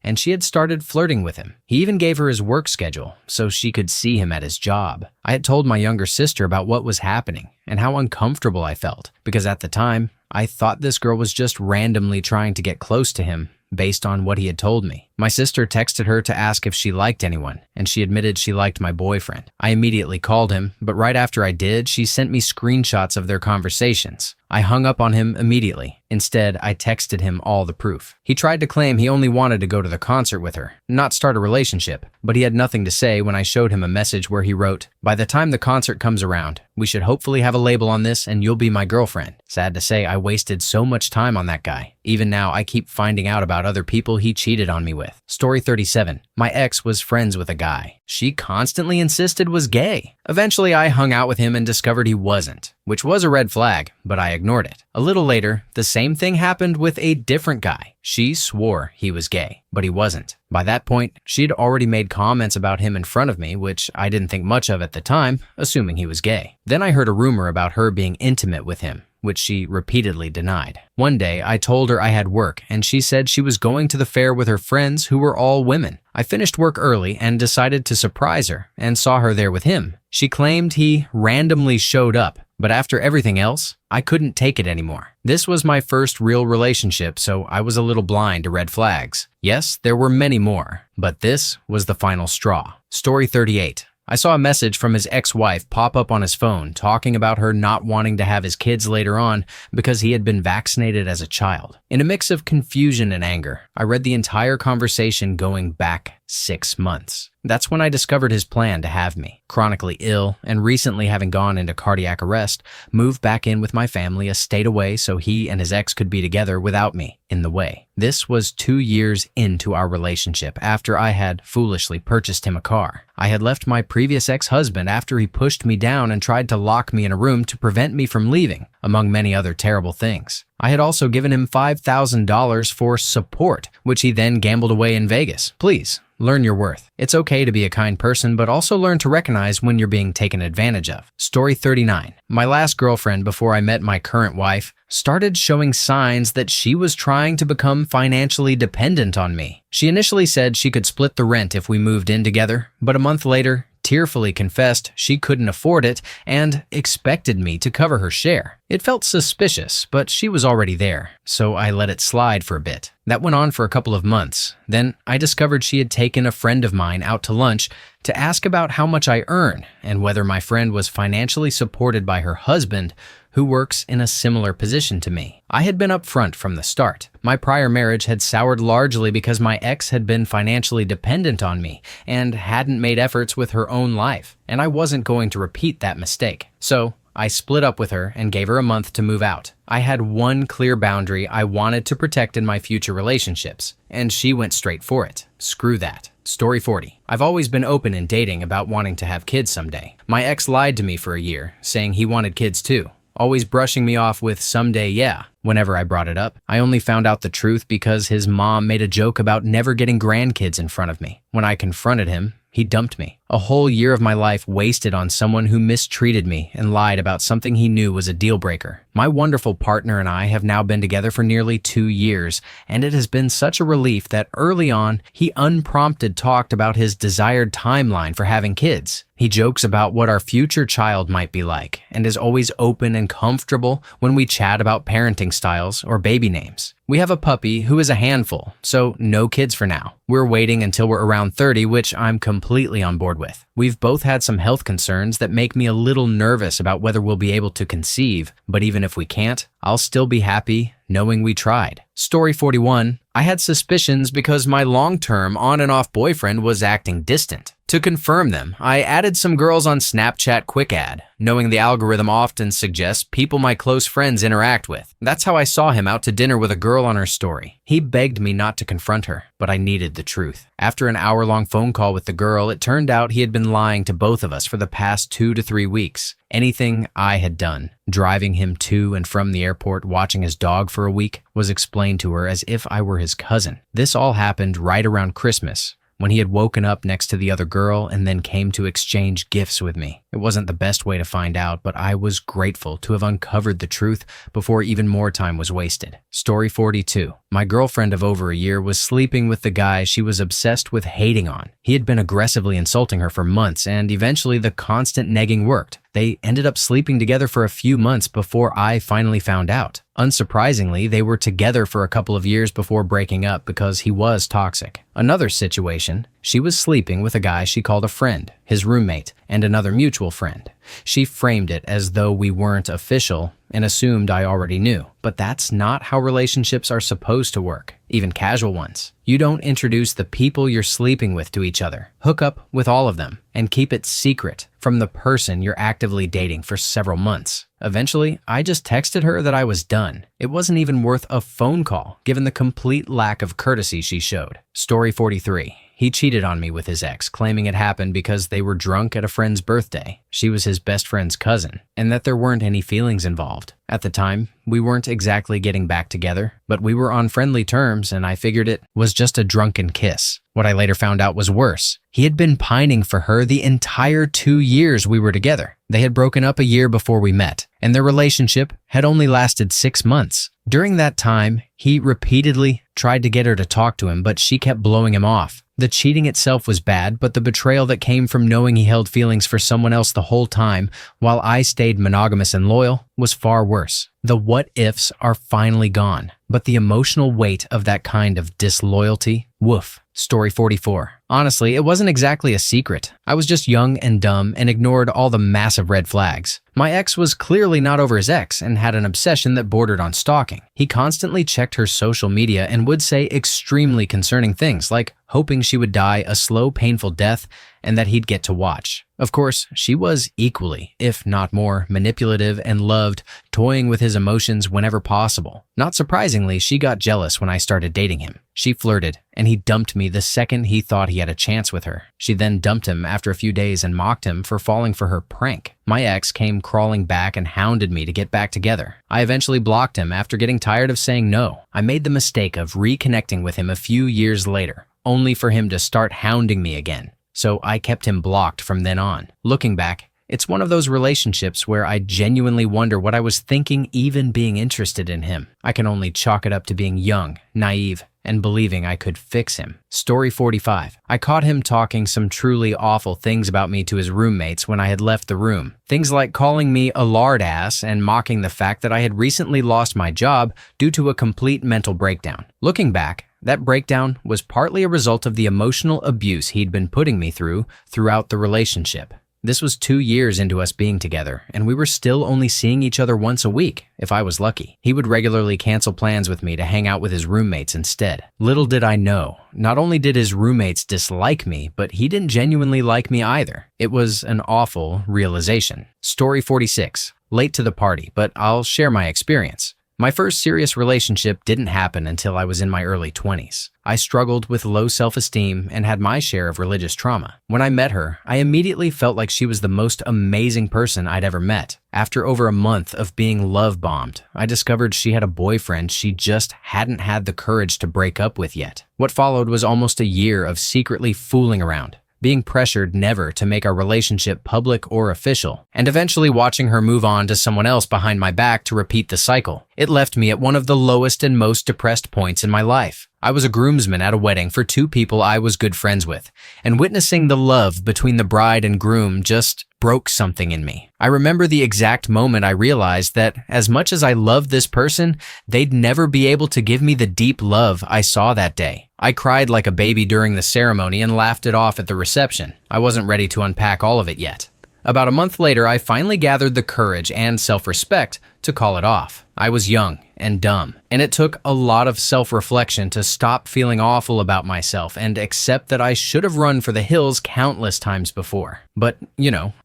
and she had started flirting with him. He even gave her his work schedule so she could see him at his job. I had told my younger sister about what was happening and how uncomfortable I felt, because at the time, I thought this girl was just randomly trying to get close to him based on what he had told me. My sister texted her to ask if she liked anyone, and she admitted she liked my boyfriend. I immediately called him, but right after I did, she sent me screenshots of their conversations. I hung up on him immediately. Instead, I texted him all the proof. He tried to claim he only wanted to go to the concert with her, not start a relationship, but he had nothing to say when I showed him a message where he wrote, "By the time the concert comes around, we should hopefully have a label on this and you'll be my girlfriend." Sad to say, I wasted so much time on that guy. Even now, I keep finding out about other people he cheated on me with. with. Story 37. My ex was friends with a guy she constantly insisted was gay. Eventually, I hung out with him and discovered he wasn't, which was a red flag, but I ignored it. A little later, the same thing happened with a different guy. She swore he was gay, but he wasn't. By that point, she'd already made comments about him in front of me, which I didn't think much of at the time, assuming he was gay. Then I heard a rumor about her being intimate with him, which she repeatedly denied. One day, I told her I had work, and she said she was going to the fair with her friends who were all women. I finished work early and decided to surprise her and saw her there with him. She claimed he randomly showed up, but after everything else, I couldn't take it anymore. This was my first real relationship, so I was a little blind to red flags. Yes, there were many more, but this was the final straw. Story 38. I saw a message from his ex-wife pop up on his phone talking about her not wanting to have his kids later on because he had been vaccinated as a child. In a mix of confusion and anger, I read the entire conversation going back 6 months. That's when I discovered his plan to have me, chronically ill and recently having gone into cardiac arrest, moved back in with my family a state away so he and his ex could be together without me in the way. This was 2 years into our relationship after I had foolishly purchased him a car. I had left my previous ex-husband after he pushed me down and tried to lock me in a room to prevent me from leaving, among many other terrible things. I had also given him $5,000 for support, which he then gambled away in Vegas. Please, learn your worth. It's okay to be a kind person, but also learn to recognize when you're being taken advantage of. Story 39. My last girlfriend before I met my current wife started showing signs that she was trying to become financially dependent on me. She initially said she could split the rent if we moved in together, but a month later, tearfully confessed she couldn't afford it and expected me to cover her share. It felt suspicious, but she was already there, so I let it slide for a bit. That went on for a couple of months. Then I discovered she had taken a friend of mine out to lunch to ask about how much I earn and whether my friend was financially supported by her husband, who works in a similar position to me. I had been upfront from the start. My prior marriage had soured largely because my ex had been financially dependent on me and hadn't made efforts with her own life, and I wasn't going to repeat that mistake. So I split up with her and gave her a month to move out. I had one clear boundary I wanted to protect in my future relationships, and she went straight for it. Screw that. Story 40. I've always been open in dating about wanting to have kids someday. My ex lied to me for a year, saying he wanted kids too, always brushing me off with someday, yeah. Whenever I brought it up, I only found out the truth because his mom made a joke about never getting grandkids in front of me. When I confronted him, he dumped me. A whole year of my life wasted on someone who mistreated me and lied about something he knew was a deal breaker. My wonderful partner and I have now been together for nearly 2 years, and it has been such a relief that early on, he unprompted talked about his desired timeline for having kids. He jokes about what our future child might be like, and is always open and comfortable when we chat about parenting styles or baby names. We have a puppy who is a handful, so no kids for now. We're waiting until we're around 30, which I'm completely on board with. We've both had some health concerns that make me a little nervous about whether we'll be able to conceive, but even if we can't, I'll still be happy knowing we tried. Story 41. I had suspicions because my long-term on and off boyfriend was acting distant. To confirm them, I added some girls on Snapchat Quick Add, knowing the algorithm often suggests people my close friends interact with. That's how I saw him out to dinner with a girl on her story. He begged me not to confront her, but I needed the truth. After an hour-long phone call with the girl, it turned out he had been lying to both of us for the past 2 to 3 weeks. Anything I had done, driving him to and from the airport, watching his dog for a week, was explained to her as if I were his cousin. This all happened right around Christmas, when he had woken up next to the other girl and then came to exchange gifts with me. It wasn't the best way to find out, but I was grateful to have uncovered the truth before even more time was wasted. Story 42. My girlfriend of over a year was sleeping with the guy she was obsessed with hating on. He had been aggressively insulting her for months, and eventually the constant negging worked. They ended up sleeping together for a few months before I finally found out. Unsurprisingly, they were together for a couple of years before breaking up because he was toxic. Another situation, she was sleeping with a guy she called a friend, his roommate, and another mutual friend. She framed it as though we weren't official and assumed I already knew. But that's not how relationships are supposed to work, even casual ones. You don't introduce the people you're sleeping with to each other. Hook up with all of them and keep it secret from the person you're actively dating for several months. Eventually, I just texted her that I was done. It wasn't even worth a phone call, given the complete lack of courtesy she showed. Story 43. He cheated on me with his ex, claiming it happened because they were drunk at a friend's birthday. She was his best friend's cousin, and that there weren't any feelings involved. At the time, we weren't exactly getting back together, but we were on friendly terms, and I figured it was just a drunken kiss. What I later found out was worse. He had been pining for her the entire 2 years we were together. They had broken up a year before we met, and their relationship had only lasted 6 months. During that time, he repeatedly tried to get her to talk to him, but she kept blowing him off. The cheating itself was bad, but the betrayal that came from knowing he held feelings for someone else the whole time, while I stayed monogamous and loyal, was far worse. The what-ifs are finally gone, but the emotional weight of that kind of disloyalty, woof. Story 44. Honestly, it wasn't exactly a secret. I was just young and dumb and ignored all the massive red flags. My ex was clearly not over his ex and had an obsession that bordered on stalking. He constantly checked her social media and would say extremely concerning things like hoping she would die a slow, painful death and that he'd get to watch. Of course, she was equally, if not more, manipulative and loved toying with his emotions whenever possible. Not surprisingly, she got jealous when I started dating him. She flirted, and he dumped me the second he thought he had a chance with her. She then dumped him after a few days and mocked him for falling for her prank. My ex came crawling back and hounded me to get back together. I eventually blocked him after getting tired of saying no. I made the mistake of reconnecting with him a few years later, only for him to start hounding me again. So I kept him blocked from then on. Looking back, it's one of those relationships where I genuinely wonder what I was thinking even being interested in him. I can only chalk it up to being young, naive, and believing I could fix him. Story 45. I caught him talking some truly awful things about me to his roommates when I had left the room. Things like calling me a lard ass and mocking the fact that I had recently lost my job due to a complete mental breakdown. Looking back, that breakdown was partly a result of the emotional abuse he'd been putting me through throughout the relationship. This was 2 years into us being together, and we were still only seeing each other once a week, if I was lucky. He would regularly cancel plans with me to hang out with his roommates instead. Little did I know, not only did his roommates dislike me, but he didn't genuinely like me either. It was an awful realization. Story 46. Late to the party, but I'll share my experience. My first serious relationship didn't happen until I was in my early 20s. I struggled with low self-esteem and had my share of religious trauma. When I met her, I immediately felt like she was the most amazing person I'd ever met. After over a month of being love-bombed, I discovered she had a boyfriend she just hadn't had the courage to break up with yet. What followed was almost a year of secretly fooling around, being pressured never to make our relationship public or official, and eventually watching her move on to someone else behind my back to repeat the cycle. It left me at one of the lowest and most depressed points in my life. I was a groomsman at a wedding for 2 people I was good friends with, and witnessing the love between the bride and groom just broke something in me. I remember the exact moment I realized that as much as I loved this person, they'd never be able to give me the deep love I saw that day. I cried like a baby during the ceremony and laughed it off at the reception. I wasn't ready to unpack all of it yet. About a month later, I finally gathered the courage and self-respect to call it off. I was young and dumb, and it took a lot of self-reflection to stop feeling awful about myself and accept that I should have run for the hills countless times before. But,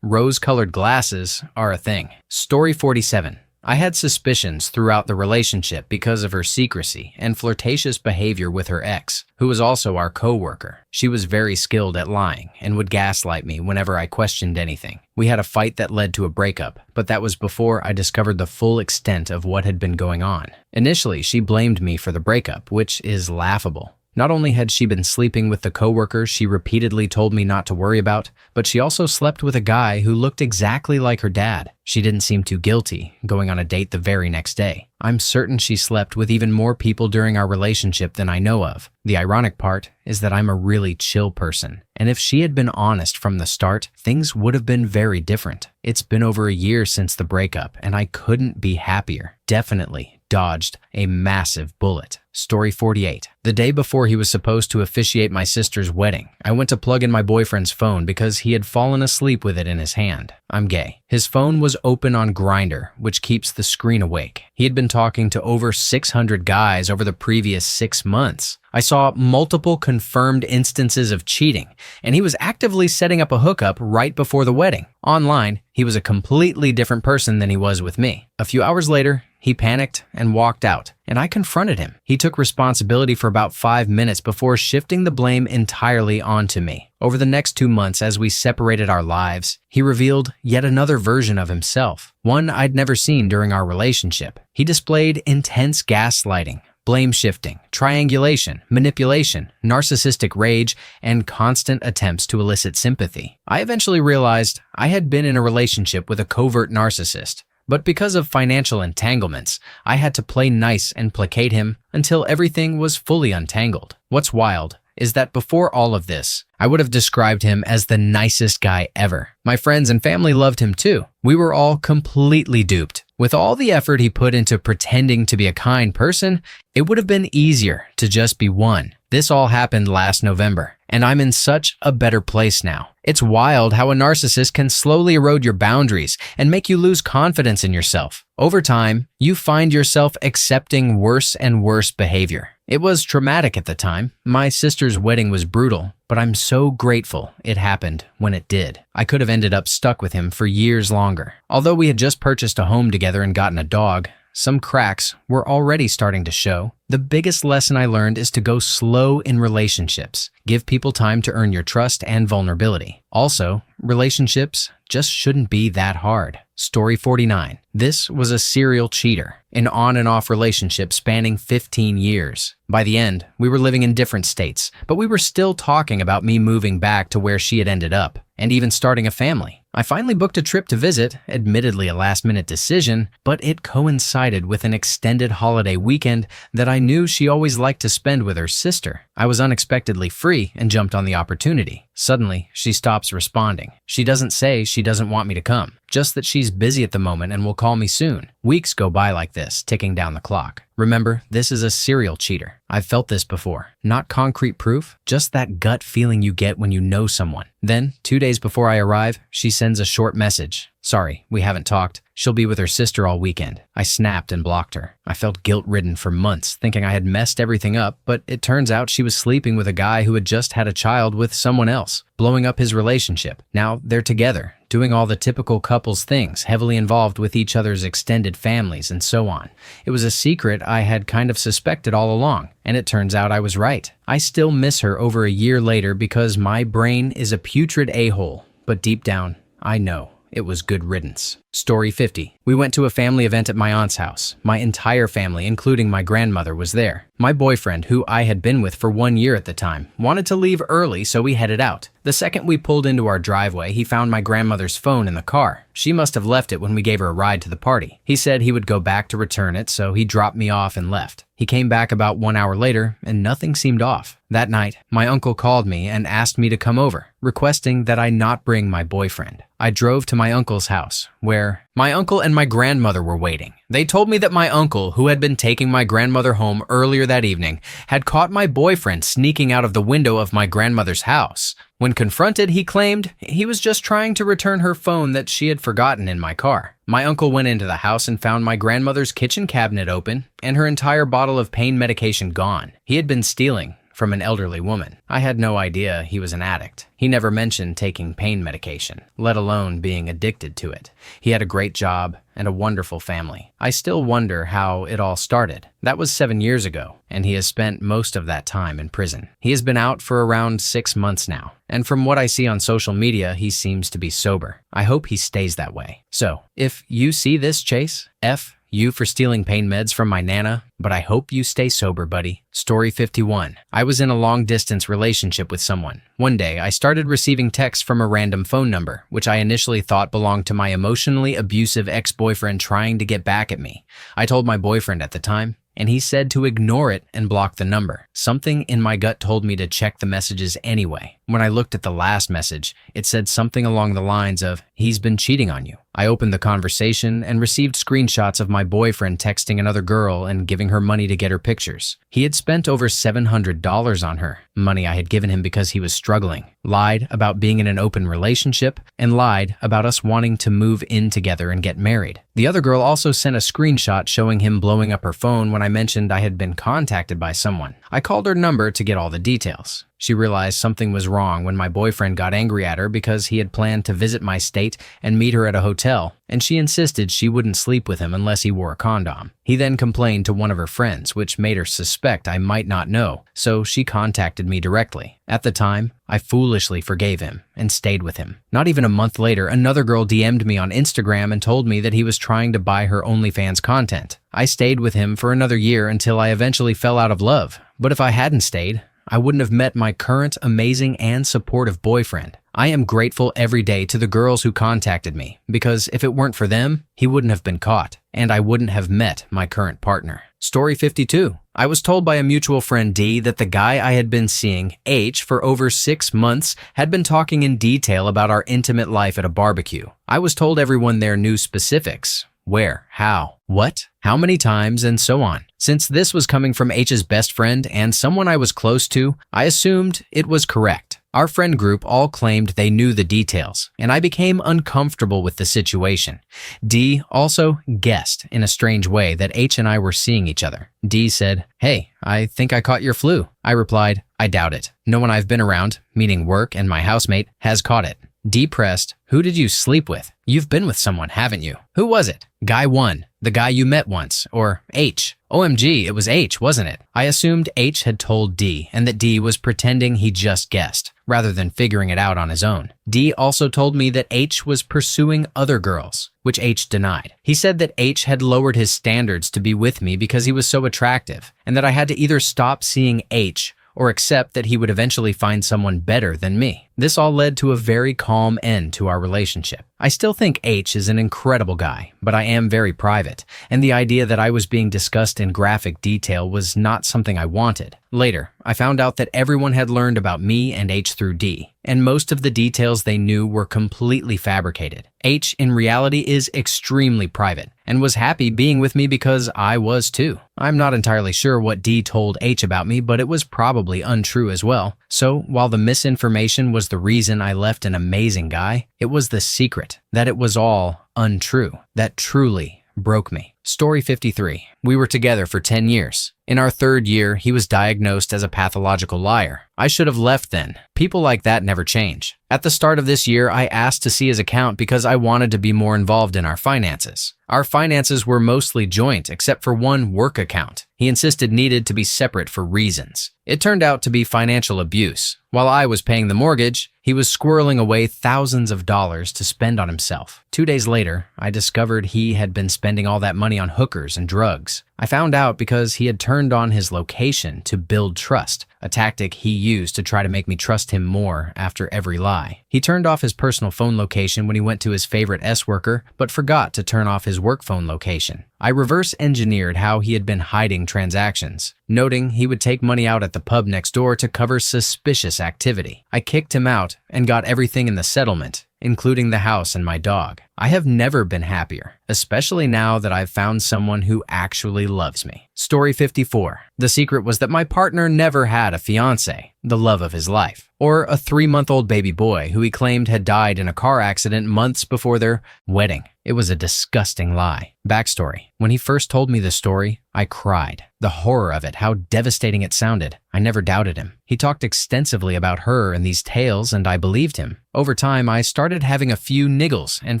rose-colored glasses are a thing. Story 47. I had suspicions throughout the relationship because of her secrecy and flirtatious behavior with her ex, who was also our co-worker. She was very skilled at lying and would gaslight me whenever I questioned anything. We had a fight that led to a breakup, but that was before I discovered the full extent of what had been going on. Initially, she blamed me for the breakup, which is laughable. Not only had she been sleeping with the coworker she repeatedly told me not to worry about, but she also slept with a guy who looked exactly like her dad. She didn't seem too guilty, going on a date the very next day. I'm certain she slept with even more people during our relationship than I know of. The ironic part is that I'm a really chill person, and if she had been honest from the start, things would have been very different. It's been over a year since the breakup, and I couldn't be happier. Definitely dodged a massive bullet. Story 48. The day before he was supposed to officiate my sister's wedding, I went to plug in my boyfriend's phone because he had fallen asleep with it in his hand. I'm gay. His phone was open on Grindr, which keeps the screen awake. He had been talking to over 600 guys over the previous 6 months. I saw multiple confirmed instances of cheating, and he was actively setting up a hookup right before the wedding. Online, he was a completely different person than he was with me. A few hours later, he panicked and walked out, and I confronted him. He took responsibility for about 5 minutes before shifting the blame entirely onto me. Over the next 2 months, as we separated our lives, he revealed yet another version of himself, one I'd never seen during our relationship. He displayed intense gaslighting, blame shifting, triangulation, manipulation, narcissistic rage, and constant attempts to elicit sympathy. I eventually realized I had been in a relationship with a covert narcissist, but because of financial entanglements, I had to play nice and placate him until everything was fully untangled. What's wild is that before all of this, I would have described him as the nicest guy ever. My friends and family loved him too. We were all completely duped. With all the effort he put into pretending to be a kind person, it would have been easier to just be one. This all happened last November, and I'm in such a better place now. It's wild how a narcissist can slowly erode your boundaries and make you lose confidence in yourself. Over time, you find yourself accepting worse and worse behavior. It was traumatic at the time. My sister's wedding was brutal, but I'm so grateful it happened when it did. I could have ended up stuck with him for years longer. Although we had just purchased a home together and gotten a dog, some cracks were already starting to show. The biggest lesson I learned is to go slow in relationships. Give people time to earn your trust and vulnerability. Also, relationships just shouldn't be that hard. Story 49. This was a serial cheater, an on and off relationship spanning 15 years. By the end, we were living in different states, but we were still talking about me moving back to where she had ended up, and even starting a family. I finally booked a trip to visit, admittedly a last-minute decision, but it coincided with an extended holiday weekend that I knew she always liked to spend with her sister. I was unexpectedly free and jumped on the opportunity. Suddenly, she stops responding. She doesn't say she doesn't want me to come, just that she's busy at the moment and will call me soon. Weeks go by like this, ticking down the clock. Remember, this is a serial cheater. I've felt this before. Not concrete proof, just that gut feeling you get when you know someone. Then, 2 days before I arrive, she sends a short message. Sorry, we haven't talked. She'll be with her sister all weekend. I snapped and blocked her. I felt guilt-ridden for months, thinking I had messed everything up, but it turns out she was sleeping with a guy who had just had a child with someone else, blowing up his relationship. Now they're together, doing all the typical couples things, heavily involved with each other's extended families and so on. It was a secret I had kind of suspected all along, and it turns out I was right. I still miss her over a year later because my brain is a putrid a-hole, but deep down, I know it was good riddance. Story 50. We went to a family event at my aunt's house. My entire family, including my grandmother, was there. My boyfriend, who I had been with for 1 year at the time, wanted to leave early, so we headed out. The second we pulled into our driveway, he found my grandmother's phone in the car. She must have left it when we gave her a ride to the party. He said he would go back to return it, so he dropped me off and left. He came back about 1 hour later, and nothing seemed off. That night, my uncle called me and asked me to come over, requesting that I not bring my boyfriend. I drove to my uncle's house, where my uncle and my grandmother were waiting. They told me that my uncle, who had been taking my grandmother home earlier that evening, had caught my boyfriend sneaking out of the window of my grandmother's house. When confronted, he claimed he was just trying to return her phone that she had forgotten in my car. My uncle went into the house and found my grandmother's kitchen cabinet open and her entire bottle of pain medication gone. He had been stealing from an elderly woman. I had no idea he was an addict. He never mentioned taking pain medication, let alone being addicted to it. He had a great job and a wonderful family. I still wonder how it all started. That was 7 years ago, and he has spent most of that time in prison. He has been out for around 6 months now, and from what I see on social media, he seems to be sober. I hope he stays that way. So, if you see this, Chase, F you for stealing pain meds from my nana, but I hope you stay sober, buddy. Story 51. I was in a long-distance relationship with someone. One day, I started receiving texts from a random phone number, which I initially thought belonged to my emotionally abusive ex-boyfriend trying to get back at me. I told my boyfriend at the time, and he said to ignore it and block the number. Something in my gut told me to check the messages anyway. When I looked at the last message, it said something along the lines of, "He's been cheating on you." I opened the conversation and received screenshots of my boyfriend texting another girl and giving her money to get her pictures. He had spent over $700 on her, money I had given him because he was struggling, lied about being in an open relationship, and lied about us wanting to move in together and get married. The other girl also sent a screenshot showing him blowing up her phone when I mentioned I had been contacted by someone. I called her number to get all the details. She realized something was wrong when my boyfriend got angry at her because he had planned to visit my state and meet her at a hotel, and she insisted she wouldn't sleep with him unless he wore a condom. He then complained to one of her friends, which made her suspect I might not know, so she contacted me directly. At the time, I foolishly forgave him and stayed with him. Not even a month later, another girl DM'd me on Instagram and told me that he was trying to buy her OnlyFans content. I stayed with him for another year until I eventually fell out of love. But if I hadn't stayed, I wouldn't have met my current amazing and supportive boyfriend. I am grateful every day to the girls who contacted me, because if it weren't for them, he wouldn't have been caught, and I wouldn't have met my current partner. Story 52. I was told by a mutual friend D that the guy I had been seeing, H, for over 6 months had been talking in detail about our intimate life at a barbecue. I was told everyone there knew specifics. Where, how, what, how many times, and so on. Since this was coming from H's best friend and someone I was close to, I assumed it was correct. Our friend group all claimed they knew the details, and I became uncomfortable with the situation. D also guessed in a strange way that H and I were seeing each other. D said, "Hey, I think I caught your flu." I replied, "I doubt it. No one I've been around, meaning work and my housemate, has caught it." D pressed, "Who did you sleep with? You've been with someone, haven't you? Who was it? Guy 1, the guy you met once, or H?" OMG, it was H, wasn't it? I assumed H had told D and that D was pretending he just guessed, rather than figuring it out on his own. D also told me that H was pursuing other girls, which H denied. He said that H had lowered his standards to be with me because he was so attractive, and that I had to either stop seeing H or accept that he would eventually find someone better than me. This all led to a very calm end to our relationship. I still think H is an incredible guy, but I am very private, and the idea that I was being discussed in graphic detail was not something I wanted. Later, I found out that everyone had learned about me and H through D, and most of the details they knew were completely fabricated. H, in reality, is extremely private, and was happy being with me because I was too. I'm not entirely sure what D told H about me, but it was probably untrue as well. So, while the misinformation was the reason I left an amazing guy, it was the secret that it was all untrue that truly broke me. Story 53. We were together for 10 years. In our 3rd year, he was diagnosed as a pathological liar. I should have left then. People like that never change. At the start of this year, I asked to see his account because I wanted to be more involved in our finances. Our finances were mostly joint except for one work account. He insisted needed to be separate for reasons. It turned out to be financial abuse. While I was paying the mortgage, he was squirreling away thousands of dollars to spend on himself. 2 days later, I discovered he had been spending all that money on hookers and drugs. I found out because he had turned on his location to build trust, a tactic he used to try to make me trust him more after every lie. He turned off his personal phone location when he went to his favorite S-worker, but forgot to turn off his work phone location. I reverse engineered how he had been hiding transactions, noting he would take money out at the pub next door to cover suspicious activity. I kicked him out and got everything in the settlement, including the house and my dog. I have never been happier, especially now that I've found someone who actually loves me. Story 54. The secret was that my partner never had a fiancé, the love of his life, or a 3-month-old baby boy who he claimed had died in a car accident months before their wedding. It was a disgusting lie. Backstory. When he first told me the story, I cried. The horror of it, how devastating it sounded. I never doubted him. He talked extensively about her and these tales, and I believed him. Over time, I started having a few niggles and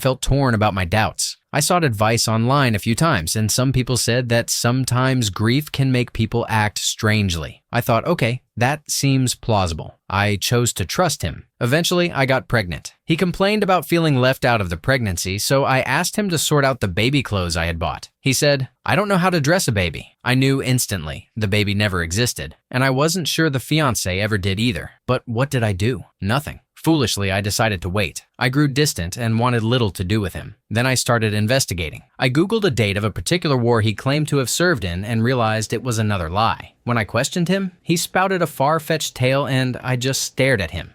felt torn about my doubts. I sought advice online a few times, and some people said that sometimes grief can make people act strangely. I thought, okay, that seems plausible. I chose to trust him. Eventually, I got pregnant. He complained about feeling left out of the pregnancy, so I asked him to sort out the baby clothes I had bought. He said, "I don't know how to dress a baby." I knew instantly the baby never existed, and I wasn't sure the fiancé ever did either. But what did I do? Nothing. Foolishly, I decided to wait. I grew distant and wanted little to do with him. Then I started investigating. I Googled a date of a particular war he claimed to have served in and realized it was another lie. When I questioned him, he spouted a far-fetched tale and I just stared at him.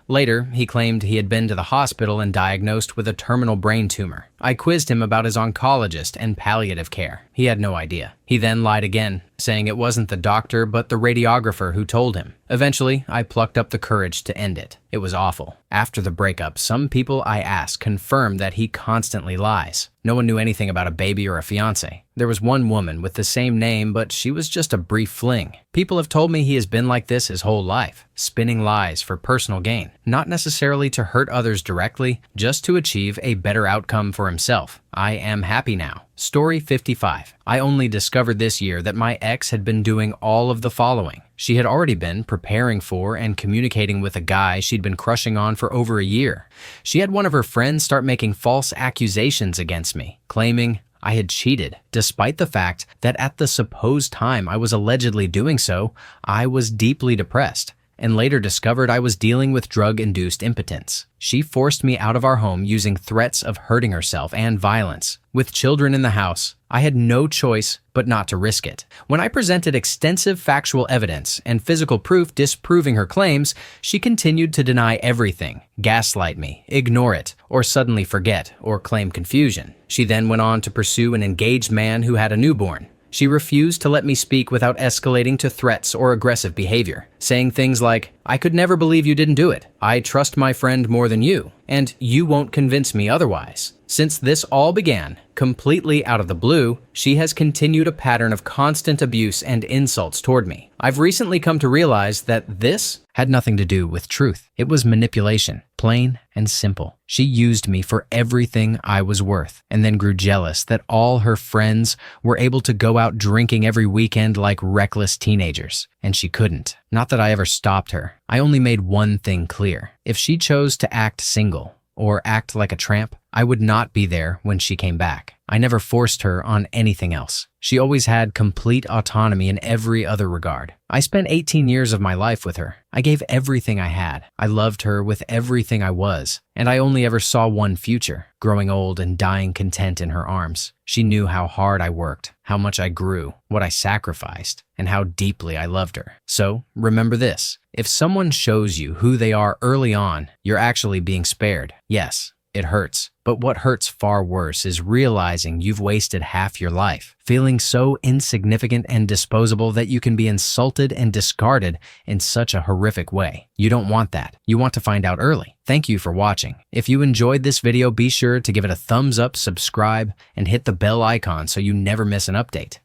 Later, he claimed he had been to the hospital and diagnosed with a terminal brain tumor. I quizzed him about his oncologist and palliative care. He had no idea. He then lied again, saying it wasn't the doctor but the radiographer who told him. Eventually, I plucked up the courage to end it. It was awful. After the breakup, some people I asked confirmed that he constantly lies. No one knew anything about a baby or a fiance. There was one woman with the same name, but she was just a brief fling. People have told me he has been like this his whole life, spinning lies for personal gain, not necessarily to hurt others directly, just to achieve a better outcome for himself. I am happy now. Story 55. I only discovered this year that my ex had been doing all of the following. She had already been preparing for and communicating with a guy she'd been crushing on for over a year. She had one of her friends start making false accusations against me, claiming I had cheated, despite the fact that at the supposed time I was allegedly doing so, I was deeply depressed, and later discovered I was dealing with drug-induced impotence. She forced me out of our home using threats of hurting herself and violence. With children in the house, I had no choice but not to risk it. When I presented extensive factual evidence and physical proof disproving her claims, she continued to deny everything, gaslight me, ignore it, or suddenly forget or claim confusion. She then went on to pursue an engaged man who had a newborn. She refused to let me speak without escalating to threats or aggressive behavior, saying things like, "I could never believe you didn't do it. I trust my friend more than you, and you won't convince me otherwise." Since this all began, completely out of the blue, she has continued a pattern of constant abuse and insults toward me. I've recently come to realize that this had nothing to do with truth. It was manipulation, plain and simple. She used me for everything I was worth, and then grew jealous that all her friends were able to go out drinking every weekend like reckless teenagers, and she couldn't. Not that I ever stopped her. I only made one thing clear. If she chose to act single, or act like a tramp, I would not be there when she came back. I never forced her on anything else. She always had complete autonomy in every other regard. I spent 18 years of my life with her. I gave everything I had. I loved her with everything I was, and I only ever saw one future, growing old and dying content in her arms. She knew how hard I worked, how much I grew, what I sacrificed, and how deeply I loved her. So, remember this. If someone shows you who they are early on, you're actually being spared. Yes, it hurts. But what hurts far worse is realizing you've wasted half your life, feeling so insignificant and disposable that you can be insulted and discarded in such a horrific way. You don't want that. You want to find out early. Thank you for watching. If you enjoyed this video, be sure to give it a thumbs up, subscribe, and hit the bell icon so you never miss an update.